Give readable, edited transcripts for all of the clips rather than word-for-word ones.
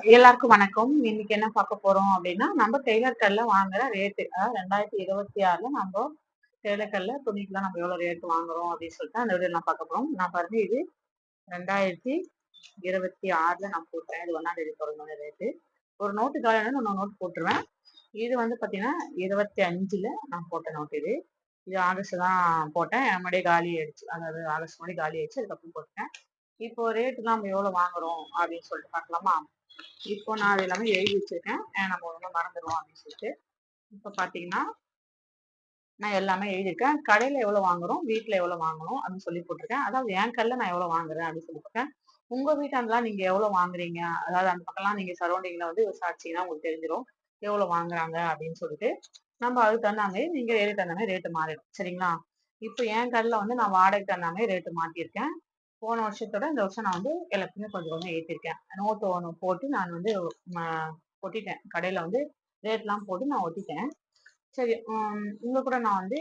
எல்லாருக்கும் வணக்கம். இன்னைக்கு என்ன பார்க்க போறோம் அப்படின்னா, நம்ம டெய்லர் கடைல வாங்குற ரேட்டு. அதாவது 2026ல நம்ம டெய்லர் கடைல துணிக்கெல்லாம் நம்ம எவ்வளவு ரேட் வாங்குறோம் அப்படின்னு சொல்லிட்டு அந்த வீடியோ நான் பார்க்க போறோம். நான் பாருங்க இது 2026ல நான் போட்டேன். இது 1ஆம் தேதி பிறந்தோட ரேட்டு. ஒரு நோட்டு காலியான இன்னொரு நோட்டு போட்டுருவேன். இது வந்து பாத்தீங்கன்னா 25ல நான் போட்ட நோட்டு இது. இது ஆகஸ்ட் தான் போட்டேன். முன்னாடியே காலி ஆயிடுச்சு. அதாவது ஆகஸ்ட் முன்னாடி காலி ஆயிடுச்சு. அதுக்கப்புறம் போட்டேன். இப்போ ரேட்டுலாம் நம்ம எவ்வளவு வாங்குறோம் அப்படின்னு சொல்லிட்டு பார்க்கலாமா? இப்போ நான் அது எல்லாமே எழுதி வச்சிருக்கேன். நம்ம ஒண்ணுமே மறந்துடுவோம் அப்படின்னு சொல்லிட்டு. இப்ப பாத்தீங்கன்னா நான் எல்லாமே எழுதியிருக்கேன். கடையில எவ்வளவு வாங்குறோம், வீட்டுல எவ்வளவு வாங்கணும் அப்படின்னு சொல்லி போட்டிருக்கேன். அதாவது என் கடையில நான் எவ்வளவு வாங்குறேன் அப்படின்னு சொல்லி போட்டேன். உங்க வீட்டாண்டலாம் நீங்க எவ்வளவு வாங்குறீங்க, அதாவது அந்த பக்கம்லாம் நீங்க சரௌண்டிங்ல வந்து விசாரிச்சீங்கன்னா உங்களுக்கு தெரிஞ்சிடும் எவ்வளவு வாங்குறாங்க அப்படின்னு சொல்லிட்டு. நம்ம அதுக்கு தகுந்த மாதிரி நீங்க ஏறி தகுந்த மாதிரி ரேட்டு மாறிடும். சரிங்களா? இப்போ என் கடையில வந்து நான் வாடகைக்கு தகுந்த மாதிரி ரேட்டு மாத்திருக்கேன். போன வருஷத்தோட இந்த வருஷம் நான் வந்து எல்லாத்தையுமே கொஞ்சம் கொஞ்சம் ஏற்றிருக்கேன். நோட்டு ஒன்று போட்டு நான் வந்து ஒட்டிட்டேன். கடையில வந்து ரேட்லாம் போட்டு நான் ஒட்டிட்டேன். சரி, உங்க கூட நான் வந்து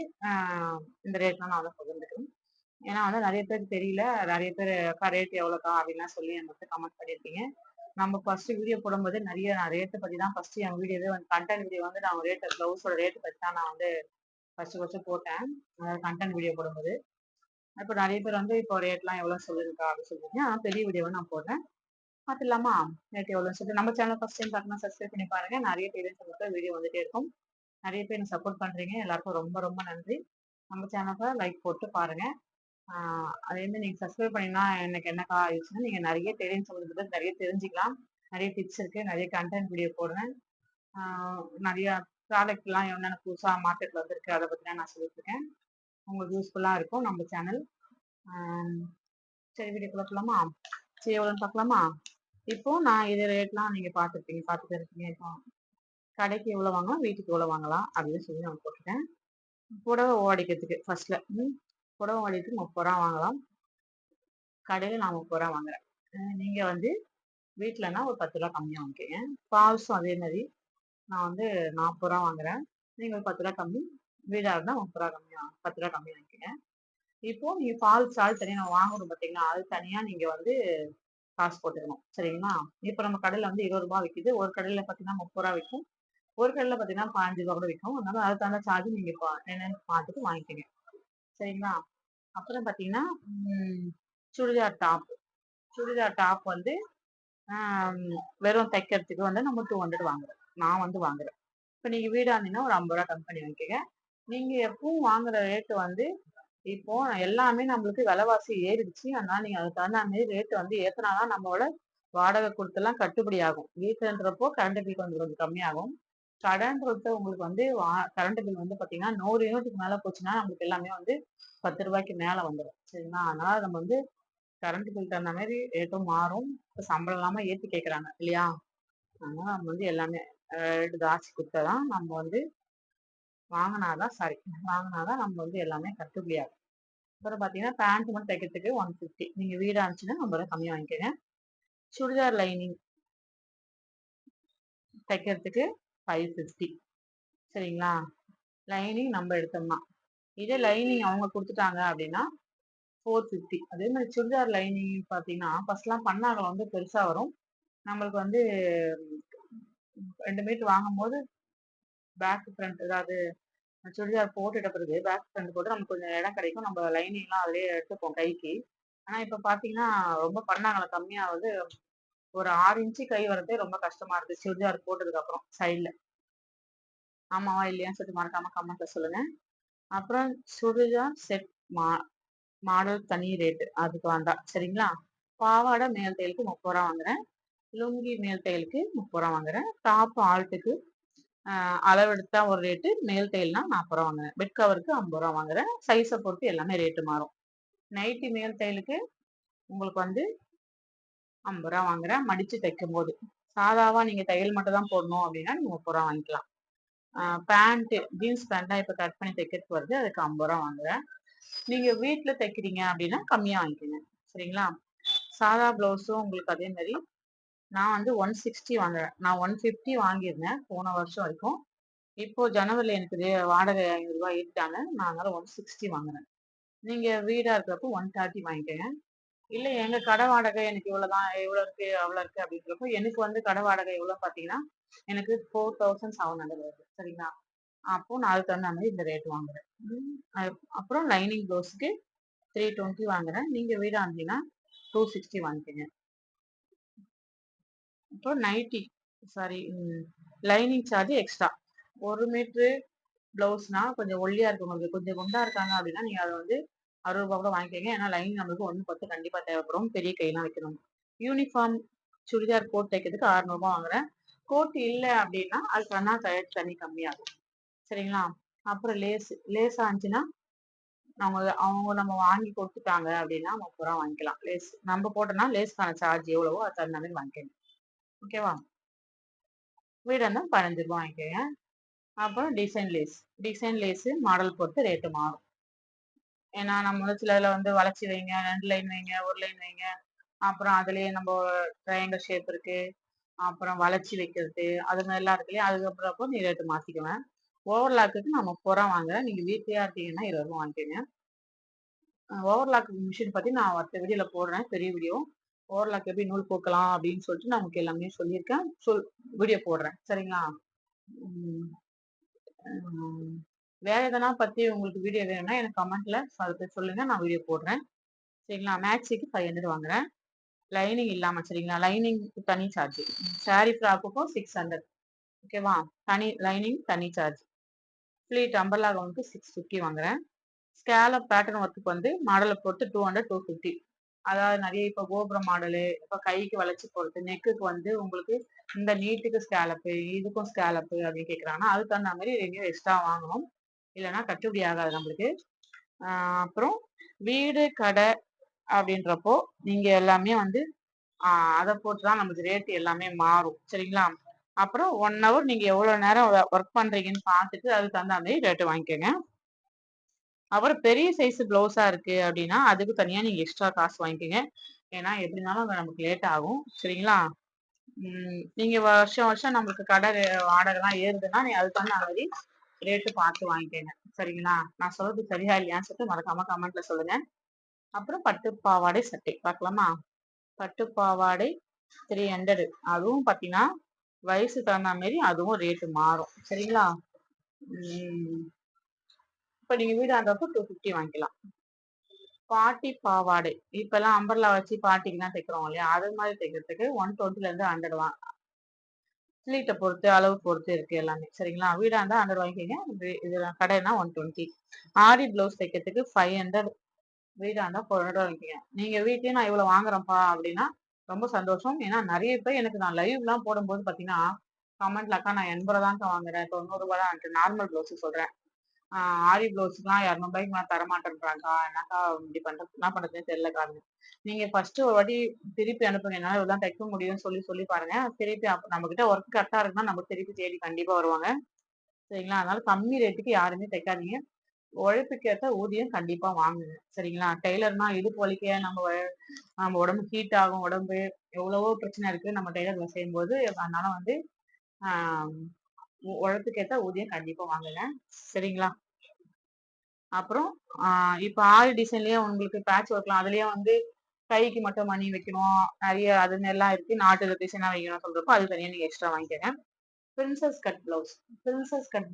இந்த ரேட்லாம் நான் வந்து பகிர்ந்துக்கிறேன். ஏன்னா வந்து நிறைய பேருக்கு தெரியல. நிறைய பேர் அக்கா ரேட் எவ்வளோக்கா அப்படின்லாம் சொல்லி எனக்கு கமெண்ட் பண்ணியிருக்கீங்க. நம்ம ஃபர்ஸ்ட் வீடியோ போடும்போது நிறைய நான் ரேட்டை பத்தி தான் ஃபர்ஸ்ட் என் வீடியோவே வந்து கண்டென்ட் வீடியோ வந்து நான் ரேட் பிளவுஸோட ரேட்டு பத்தி தான் நான் வந்து ஃபர்ஸ்ட் போட்டேன். அதாவது கண்டென்ட் வீடியோ போடும்போது. இப்போ நிறைய பேர் வந்து இப்போ ரேட்லாம் எவ்வளவு சொல்லுங்கக்கா அப்படின்னு சொல்லுவீங்க. ஆனால் பெரிய வீடியோவை நான் போடுறேன். பார்த்துடலாமா? ரேட் எவ்வளோன்னு சொல்லிட்டு நம்ம சேனல் ஃபர்ஸ்ட் டைம் பார்க்கணும் சப்ஸ்கிரைப் பண்ணி பாருங்க. நிறைய பேர் சொல்லிட்டு வீடியோ வந்துட்டே இருக்கும். நிறைய பேர் எனக்கு சப்போர்ட் பண்றீங்க. எல்லாருக்கும் ரொம்ப ரொம்ப நன்றி. நம்ம சேனலுக்கு லைக் போட்டு பாருங்க. அதே மாதிரி நீங்க சப்ஸ்கிரைப் பண்ணீங்கன்னா எனக்கு என்னக்கா ஆயிடுச்சுன்னா நீங்க நிறைய தெரியும் சொல்றது நிறைய தெரிஞ்சுக்கலாம். நிறைய டிப்ஸ் இருக்கு. நிறைய கண்டென்ட் வீடியோ போடுறேன். நிறைய ப்ராடக்ட் எல்லாம் என்னென்ன புதுசா மார்க்கெட்ல வந்திருக்கு அதை பத்தி நான் சொல்லிட்டு இருக்கேன். உங்களுக்கு யூஸ்ஃபுல்லா இருக்கும் நம்ம சேனல். சரி, வீடியோ பார்க்கலாமா? சரி, எவ்வளோன்னு பார்க்கலாமா? இப்போ நான் இது ரேட்லாம் நீங்க பார்த்துட்டு இருக்கீங்க. இப்போ கடைக்கு எவ்வளவு வாங்கலாம், வீட்டுக்கு எவ்வளவு வாங்கலாம் அப்படின்னு சொல்லி நான் போட்டுட்டேன். புடவை ஓடிக்கிறதுக்கு ஃபர்ஸ்ட்ல புடவை ஓடிக்கிறதுக்கு 30 ரூபா வாங்கலாம். கடையில நான் 30 ரூபா வாங்குறேன். நீங்க வந்து வீட்டுலன்னா ஒரு 10 ரூபா கம்மியா வாங்கிக்கங்க. ஃபால்ஸும் அதே மாதிரி நான் வந்து 40 ரூபா வாங்குறேன். நீங்க ஒரு 10 ரூபா கம்மி. வீடா இருந்தா 30 ரூபா கம்மியா 10 ரூபா கம்மி வாங்கிக்கங்க. இப்போ நீங்க ஃபால்ஸ் ஆள் தனியா நான் வாங்கணும் பார்த்தீங்கன்னா அது தனியா நீங்க வந்து காசு போட்டுக்கணும். சரிங்களா? இப்போ நம்ம கடையில வந்து 20 ரூபாய் விக்குது. ஒரு கடையில பார்த்தீங்கன்னா 30 ரூபா விற்கும். ஒரு கடையில பார்த்தீங்கன்னா 15 ரூபா கூட விற்கும். அதனால அதுக்கு தகுந்த சார்ஜ் நீங்க என்னன்னு பார்த்துட்டு வாங்கிக்கங்க. சரிங்களா? அப்புறம் பார்த்தீங்கன்னா சுடிதார் டாப். சுடிதார் டாப் வந்து வெறும் தைக்கிறதுக்கு வந்து நம்ம 200 வாங்குறோம். நான் வந்து வாங்குறேன். இப்போ நீங்க வீடா இருந்தீங்கன்னா ஒரு 50 ரூபா கம்மி பண்ணி வாங்கிக்கங்க. நீங்க எப்பவும் வாங்குற ரேட்டு வந்து இப்போ எல்லாமே நம்மளுக்கு விலைவாசி ஏறிடுச்சு. அதனால நீங்க அதுக்கு தகுந்த மாதிரி ரேட் வந்து ஏத்துனாதான் நம்மளோட வாடகை கொடுத்தெல்லாம் கட்டுப்படி ஆகும். வீட்டுன்றப்போ கரண்ட் பில் கொஞ்சம் கொஞ்சம் கம்மியாகும். கடன்றத உங்களுக்கு வந்து கரண்ட் பில் வந்து பாத்தீங்கன்னா 100 யூனிட்டுக்கு மேல போச்சுன்னா நம்மளுக்கு எல்லாமே வந்து 10 ரூபாய்க்கு மேல வந்துடும். சரிங்களா? அதனால நம்ம வந்து கரண்ட் பில் தகுந்த மாதிரி ரேட்டும் மாறும். இப்ப சம்பளம் இல்லாம ஏத்தி கேட்கறாங்க இல்லையா? அதனால நம்ம வந்து எல்லாமே ரேட்டு ஜாஸ்தி கொடுத்தாதான் நம்ம வந்து வாங்கினாதான் நம்ம வந்து எல்லாமே கட்டுப்படி ஆகும். அப்புறம் பாத்தீங்கன்னா பேண்ட் மட்டும் தைக்கிறதுக்கு 150. நீங்க வீடா இருந்துச்சுன்னா 50 ரூபாய் கம்மியா வாங்கிக்கோங்க. சுடிதார் லைனிங் தைக்கிறதுக்கு 550. சரிங்களா? லைனிங் நம்ம எடுத்தோம்னா இதே லைனிங் அவங்க கொடுத்துட்டாங்க அப்படின்னா 450. அதே மாதிரி சுடிதார் லைனிங் பாத்தீங்கன்னா ஃபர்ஸ்ட்லாம் பண்ணாங்க வந்து பெருசா வரும். நம்மளுக்கு வந்து 2 மீட்டர் வாங்கும்போது பேக் ஃப்ரண்ட் ஏதாவது சுடிதார் போட்டுட்ட பிறகு பேக் ஃப்ரண்ட் போட்டு நமக்கு கொஞ்சம் இடம் கிடைக்கும். நம்ம லைனிங்லாம் அதிலேயே எடுத்துப்போம் கைக்கு. ஆனா இப்ப பாத்தீங்கன்னா ரொம்ப பண்ணாங்கள கம்மியா வந்து ஒரு 6 இன்ச்சு கை வரதே ரொம்ப கஷ்டமா இருக்கு சுடிதார் போட்டதுக்கு அப்புறம் சைட்ல. ஆமாவா இல்லையான்னு சொல்லிட்டு மறக்காம கமெண்ட்ல சொல்லுங்க. அப்புறம் சுடிதார் செட் மாடல் தனி ரேட்டு அதுக்கு வந்தா சரிங்களா? பாவாடை மேல் தையலுக்கு 30 ரூபா வாங்குறேன். லுங்கி மேல் தையலுக்கு 30 ரூபா வாங்குறேன். டாப் ஆல்ட்டுக்கு அளவெடுத்தா ஒரு ரேட்டு, மேல் தையல்னா 40 ரூபா வாங்குறேன். பெட் கவருக்கு 50 ரூபா வாங்குறேன். சைஸை பொறுத்து எல்லாமே ரேட்டு மாறும். நைட்டி மேல் தையலுக்கு உங்களுக்கு வந்து 50 ரூபா வாங்குறேன் மடிச்சு தைக்கும் போது. சாதாவா நீங்க தையல் மட்டும் தான் போடணும் அப்படின்னா நீங்க 30 ரூபா வாங்கிக்கலாம். பேண்ட் ஜீன்ஸ் பேண்டா இப்ப கட் பண்ணி தைக்கிறதுக்கு வருது அதுக்கு 50 ரூபா வாங்குறேன். நீங்க வீட்டுல தைக்கிறீங்க அப்படின்னா கம்மியா வாங்கிக்கோங்க. சரிங்களா? சாதா பிளவுஸும் உங்களுக்கு அதே மாதிரி நான் வந்து 160 வாங்குறேன். நான் 150 வாங்கியிருந்தேன் போன வருஷம் வரைக்கும். இப்போ ஜனவரில எனக்கு வாடகை 500 ரூபாய் ஏறிட்டாங்க. நான் அதனால 160 வாங்குறேன். நீங்க வீடா இருக்கிறப்போ 130 வாங்கிக்கோங்க. இல்ல எங்க கடை வாடகை எனக்கு இவ்வளவுதான், இவ்வளவு இருக்கு அவ்வளவு இருக்கு அப்படின்றப்போ எனக்கு வந்து கடை வாடகை எவ்வளவு பாத்தீங்கன்னா எனக்கு 4700 வருது. சரிங்களா? அப்போ நான் அதுக்கு தகுந்த மாதிரி இந்த ரேட் வாங்குறேன். அப்புறம் லைனிங் ப்ளவுஸ்க்கு 320 வாங்குறேன். நீங்க வீடா இருந்தீங்கன்னா 260 வாங்கிக்கோங்க. அப்புறம் nighty sari lining charge extra 1 metre பிளவுஸ்னா கொஞ்சம் ஒல்லியா இருக்கவங்களுக்கு, கொஞ்சம் குண்டா இருக்காங்க அப்படின்னா நீங்க அதை வந்து 60 ரூபாய் கூட வாங்கிக்கோங்க. ஏன்னா லைன் நம்மளுக்கு 1 10 கண்டிப்பா தேவைப்படும். பெரிய கையெல்லாம் வைக்கணும். யூனிஃபார்ம் சுடிதார் கோட் தைக்கிறதுக்கு 600 ரூபாய் வாங்குறேன். கோட் இல்ல அப்படின்னா அதுக்கு வேணா தனி கம்மியாகும். சரிங்களா? அப்புறம் லேஸா இருந்துச்சுன்னா அவங்க வாங்கி கொடுத்துட்டாங்க அப்படின்னா 30 ரூபா வாங்கிக்கலாம். லேஸ் நம்ம போட்டோம்னா லேஸ்க்கான சார்ஜ் எவ்வளவோ அது தகுந்த மாதிரி வாங்கிக்கணும். ஓகேவா? வீடு இருந்தா 15 ரூபாய் வாங்கிக்கோங்க. அப்புறம் டிசைன் லேஸ் மாடல் பொறுத்து ரேட்டு மாறும். ஏன்னா நம்ம வந்து சிலதுல வந்து வளைச்சி வைங்க, 2 லைன் வைங்க, 1 லைன் வைங்க. அப்புறம் அதுலயே நம்ம ட்ரையாங்கிள் ஷேப் இருக்கு. அப்புறம் வளைச்சி வைக்கிறது அது மாதிரிலாம் இருக்கு இல்லையா? அதுக்கப்புறம் நீ ரேட்டு மாத்திக்குவேன். ஓவர்லாக்குக்கு நான் 30 ரூபா வாங்குறேன். நீங்க வீட்லயா இருக்கீங்கன்னா 20 ரூபா வாங்கிக்கோங்க. ஓவர்லாக் மிஷின் பத்தி நான் அடுத்த வீடியோல போடுறேன், பெரிய வீடியோ. ஓவர்லாக் எப்படி நூல் கோக்கலாம் அப்படின்னு சொல்லிட்டு நான் உங்களுக்கு எல்லாமே சொல்லியிருக்கேன். வீடியோ போடுறேன். சரிங்களா? உம் உம் வேற எதனா பத்தி உங்களுக்கு வீடியோ வேணும்னா எனக்கு கமெண்ட்ல அதை சொல்லுங்க, நான் வீடியோ போடுறேன். சரிங்களா? மேக்ஸிக்கு 500 வாங்குறேன். லைனிங் இல்லாம. சரிங்களா? லைனிங்க்கு தனி சார்ஜ். சாரி ஃப்ராக்குக்கும் 600. ஓகேவா? தனி லைனிங் தனி சார்ஜ். ஃபிளீட் அம்பர்லா கவுனுக்கு 650 வாங்குறேன். ஸ்கேலப் பேட்டர்ன் ஒர்க்குக்கு வந்து மாடலை பொறுத்து 200 250. அதாவது நிறைய இப்ப கோபுரம் மாடலு, இப்ப கைக்கு வளைச்சு போறது, நெக்குக்கு வந்து உங்களுக்கு இந்த நீட்டுக்கு ஸ்கேலப்பு, இதுக்கும் ஸ்கேலப்பு அப்படின்னு கேட்கறாங்கன்னா அதுக்கு தகுந்த மாதிரி ரெடியும் எக்ஸ்ட்ரா வாங்கணும். இல்லைன்னா கட்டுப்படி ஆகாது நம்மளுக்கு. அப்புறம் வீடு கடை அப்படின்றப்போ நீங்க எல்லாமே வந்து அதை பொறுத்துதான் நமக்கு ரேட் எல்லாமே மாறும். சரிங்களா? அப்புறம் 1 hour நீங்க எவ்வளவு நேரம் ஒர்க் பண்றீங்கன்னு பார்த்துட்டு அதுக்கு தகுந்த மாதிரி ரேட்டு வாங்கிக்கோங்க. அப்புறம் பெரிய சைஸ் பிளவுஸா இருக்கு அப்படின்னா அதுக்கு தனியா நீங்க எக்ஸ்ட்ரா காசு வாங்கிக்கோங்க. ஏன்னா எப்படி இருந்தாலும் நமக்கு லேட் ஆகும். சரிங்களா? நீங்க வருஷம் வருஷம் நம்மளுக்கு கடை வாடகைலாம் ஏறுதுன்னா நீ அதுக்கு தகுந்த மாதிரி ரேட்டு பார்த்து வாங்கிக்கோங்க. சரிங்களா? நான் சொல்றது சரியா இல்லையான்னு சொல்லிட்டு மறக்காம கமெண்ட்ல சொல்லுங்க. அப்புறம் பட்டு பாவாடை சட்டை பார்க்கலாமா? பட்டு பாவாடை 300. அதுவும் பாத்தீங்கன்னா வயசு தகுந்த மாதிரி அதுவும் ரேட்டு மாறும். சரிங்களா? இப்ப நீங்க வீடு ஆண்டப்போ 250 வாங்கிக்கலாம். பாட்டி பாவாடை இப்ப எல்லாம் அம்பர்லா வச்சு பாட்டிக்கு தான் தைக்கிறோம் இல்லையா? அது மாதிரி தைக்கிறதுக்கு 120 இருந்து 100 ஸ்லீட்டை பொறுத்து அளவு பொறுத்து இருக்கு எல்லாமே. சரிங்களா? வீடா இருந்தா 100 வாங்கிக்கோங்க. இது கடைனா 120. ஆரி பிளவுஸ் தைக்கிறதுக்கு 500. வீடா இருந்தா 400 வாங்கிக்கோங்க. நீங்க வீட்லயே நான் இவ்வளவு வாங்குறேன்ப்பா அப்படின்னா ரொம்ப சந்தோஷம். ஏன்னா நிறைய பேர் எனக்கு நான் லைவ் எல்லாம் போடும்போது பாத்தீங்கன்னா கமெண்ட்ல அக்கா நான் 80 ரூபாய்க்கு வாங்குறேன், 90 ரூபாய் தான் நார்மல் பிளவுஸ் சொல்றேன். ஆரி பிளவுஸ்க்குலாம் 200 ரூபாய்க்கு நான் தரமாட்டேன்றாங்கக்கா, என்னக்கா இப்படி பண்றது, என்ன பண்றதுன்னு தெரியலக்கா. நீங்க ஃபர்ஸ்ட் ஒரு வாட்டி திருப்பி அனுப்புங்க, என்னால இவ்வளவுதான் தைக்க முடியும்னு சொல்லி பாருங்க. திருப்பி நம்ம கிட்ட ஒர்க் கரெக்டா இருக்குன்னா நம்ம திருப்பி தேடி கண்டிப்பா வருவாங்க. சரிங்களா? அதனால கம்மி ரேட்டுக்கு யாருமே தைக்காதீங்க. உழைப்புக்கு ஏற்ற ஊதியம் கண்டிப்பா வாங்குங்க. சரிங்களா? டெய்லர்னா இடுப்பு வலிக்க நம்ம உடம்பு ஹீட் ஆகும், உடம்பு எவ்வளவோ பிரச்சனை இருக்கு நம்ம டெய்லர்ல செய்யும்போது. அதனால வந்து ஆஹ் உழைப்புக்கு ஏற்ற ஊதியம் கண்டிப்பா வாங்குங்க. சரிங்களா? அப்புறம் இப்ப ஆரி டிசைன்லயே உங்களுக்கு பேட்ச் ஒர்க்லாம் அதுலயே வந்து கைக்கு மட்டும் மணி வைக்கணும், நிறைய அது மாதிரிலாம் இருக்கு. நாட்டு டிசைனா வைக்கணும் சொல்றப்போ அது தனியா நீங்க எக்ஸ்ட்ரா வாங்கிக்கோங்க. பிரின்சஸ் கட்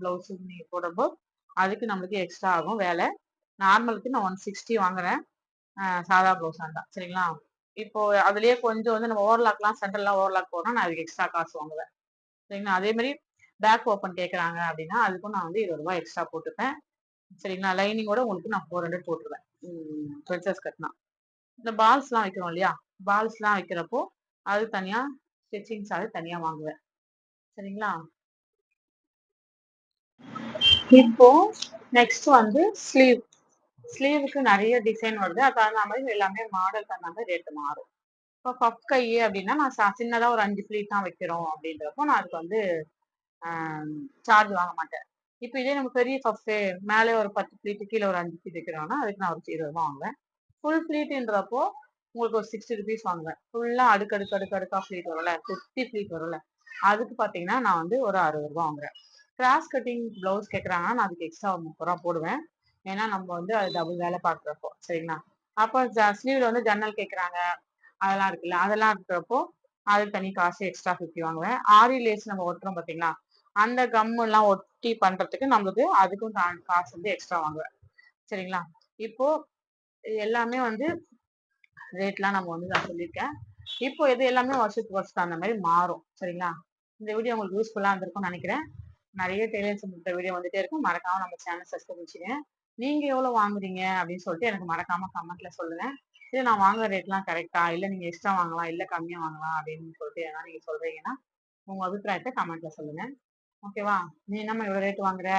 பிளவுஸ் நீங்க போடும்போது அதுக்கு நம்மளுக்கு எக்ஸ்ட்ரா ஆகும் வேலை. நார்மலுக்கு நான் 160 வாங்குறேன். சாதா பிளவுஸ் தான். சரிங்களா? இப்போ அதுலயே கொஞ்சம் வந்து நம்ம ஓவர்லாக்லாம் சென்டர்லாம் ஓவர்லாக் போடணும், நான் அதுக்கு எக்ஸ்ட்ரா காசு வாங்குவேன். சரிங்களா? அதே மாதிரி பேக் ஓப்பன் கேட்கறாங்க அப்படின்னா அதுக்கும் நான் வந்து 20 ரூபாய் எக்ஸ்ட்ரா போட்டுப்பேன். சரிங்களா? லைனிங்கோட உங்களுக்கு நான் 400 போட்டுருவேன். பிரின்சஸ் கட்னா இந்த பால்ஸ் எல்லாம் வைக்கிறோம் இல்லையா? பால்ஸ் எல்லாம் வைக்கிறப்போ அது தனியா ஸ்டிச்சிங் சார்ஜ் தனியா வாங்குவேன். சரிங்களா? இப்போ நெக்ஸ்ட் வந்து ஸ்லீவுக்கு நிறைய டிசைன் வருது. அது தகுந்த மாதிரி எல்லாமே மாடல் தகுந்த மாதிரி ரேட்டு மாறும். இப்போ பஃப் கை அப்படின்னா நான் சின்னதா ஒரு 5 ஃபிளீட் தான் வைக்கிறோம் அப்படின்றப்போ நான் அதுக்கு வந்து சார்ஜ் வாங்க மாட்டேன். இப்போ இதே நம்ம பெரிய பஃப் மேலே ஒரு 10 ஃபிளீட் கீழே ஒரு 5 ஃபிளீட் வைக்கிறோம்னா அதுக்கு நான் ஒரு 20 ரூபாய் வாங்குவேன். ஃபுல் ஃபிளீட்ன்றப்போ உங்களுக்கு ஒரு 60 rupees வாங்குவேன். ஃபுல்லா அடுக்கடுக்கா ஃபிளீட் வரும்ல, 50 ஃபிளீட் வரும்ல, அதுக்கு பாத்தீங்கன்னா நான் வந்து ஒரு 60 ரூபாய் வாங்குறேன். கிராஸ் கட்டிங் பிளவுஸ் கேட்கறாங்கன்னா நான் அதுக்கு எக்ஸ்ட்ரா 30 ரூபாய் போடுவேன். ஏன்னா நம்ம வந்து அது டபுள் வேலை பாக்குறப்போ. சரிங்களா? அப்போ ஸ்லீவ்ல வந்து ஜன்னல் கேட்குறாங்க, அதெல்லாம் இருக்குல்ல, அதெல்லாம் இருக்கிறப்போ அது தனி காசு எக்ஸ்ட்ரா 50 வாங்குவேன். ஆரி லேஸ் நம்ம ஒட்டுறோம் பார்த்தீங்களா, அந்த கம்மு எல்லாம் ஒட்டி பண்றதுக்கு நம்மளுக்கு அதுக்கும் காசு வந்து எக்ஸ்ட்ரா வாங்குவேன். சரிங்களா? இப்போ இது எல்லாமே வந்து ரேட்லாம் நம்ம வந்து நான் சொல்லியிருக்கேன். இப்போ இது எல்லாமே வருஷத்துக்கு வருஷம் அந்த மாதிரி மாறும். சரிங்களா? இந்த வீடியோ உங்களுக்கு யூஸ்ஃபுல்லா இருந்திருக்கும்னு நினைக்கிறேன். நிறைய டெய்லரிங் சம்பந்தப்பட்ட வீடியோ வந்துட்டே இருக்கும். மறக்காம நம்ம சேனல் சப்ஸ்கிரைப் பண்ணிச்சுங்க. நீங்க எவ்வளவு வாங்குறீங்க அப்படின்னு சொல்லிட்டு எனக்கு மறக்காம கமெண்ட்ல சொல்லுங்க. இது நான் வாங்குற ரேட்லாம் கரெக்டா, இல்ல நீங்க எக்ஸ்ட்ரா வாங்கலாம், இல்ல கம்மியா வாங்கலாம் அப்படின்னு சொல்லிட்டு ஏன்னா நீங்க சொல்றீங்கன்னா உங்க அபிப்பிராயத்தை கமெண்ட்ல சொல்லுங்க. ஓகேவா? நீ என்னம்மா இவ்வளவு ரேட் வாங்குற,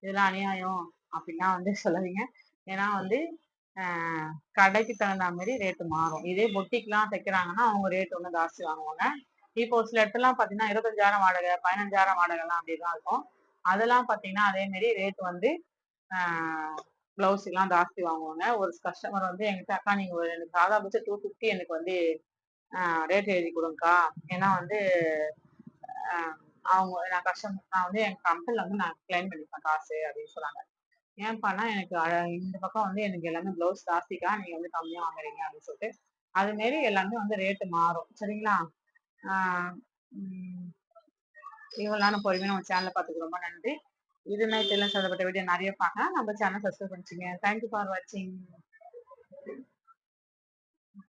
இதெல்லாம் அநியாயம் அப்படின்னா வந்து சொல்லாதீங்க. ஏன்னா வந்து கடைக்கு தகுந்த மாதிரி ரேட்டு மாறும். இதே பொட்டிக்லாம் தைக்கிறாங்கன்னா அவங்க ரேட் ஒன்றும் ஜாஸ்தி வாங்குவாங்க. இப்போ ஒரு சில இடத்துலாம் பார்த்தீங்கன்னா 25,000 வாடகை, 15,000 வாடகைலாம் அப்படிதான் இருக்கும். அதெல்லாம் பார்த்தீங்கன்னா அதே மாதிரி ரேட் வந்து பிளவுஸுக்கெல்லாம் ஜாஸ்தி வாங்குவாங்க. ஒரு கஸ்டமர் வந்து என்கிட்ட அக்கா நீங்க எனக்கு சாதாபட்சம் 250 எனக்கு வந்து ரேட் எழுதி கொடுங்கக்கா. ஏன்னா வந்து அவங்க நான் வந்து என் கம்பெனில வந்து நான் கிளைம் பண்ணிப்பேன் காசு அப்படின்னு சொன்னாங்க. ஏன்ப்பான்னா எனக்கு இந்த பக்கம் வந்து எனக்கு எல்லாமே பிளவுஸ் ஜாஸ்திக்கா, நீங்க வந்து கம்மியா வாங்குறீங்க அப்படின்னு சொல்லிட்டு அது மாரி எல்லாமே வந்து ரேட்டு மாறும். சரிங்களா? ஆஹ் உம் இவ்வளவு நேரம் பொறுமையா நம்ம சேனலை பார்த்துக்கு ரொம்ப நன்றி. இது மாதிரி எல்லாம் சொல்லப்பட்ட வீடியோ நிறைய பார்க்கலாம். நம்ம சேனல் சப்ஸ்கிரைப் பண்ணிச்சுங்க. தேங்க்யூ ஃபார் வாட்சிங்.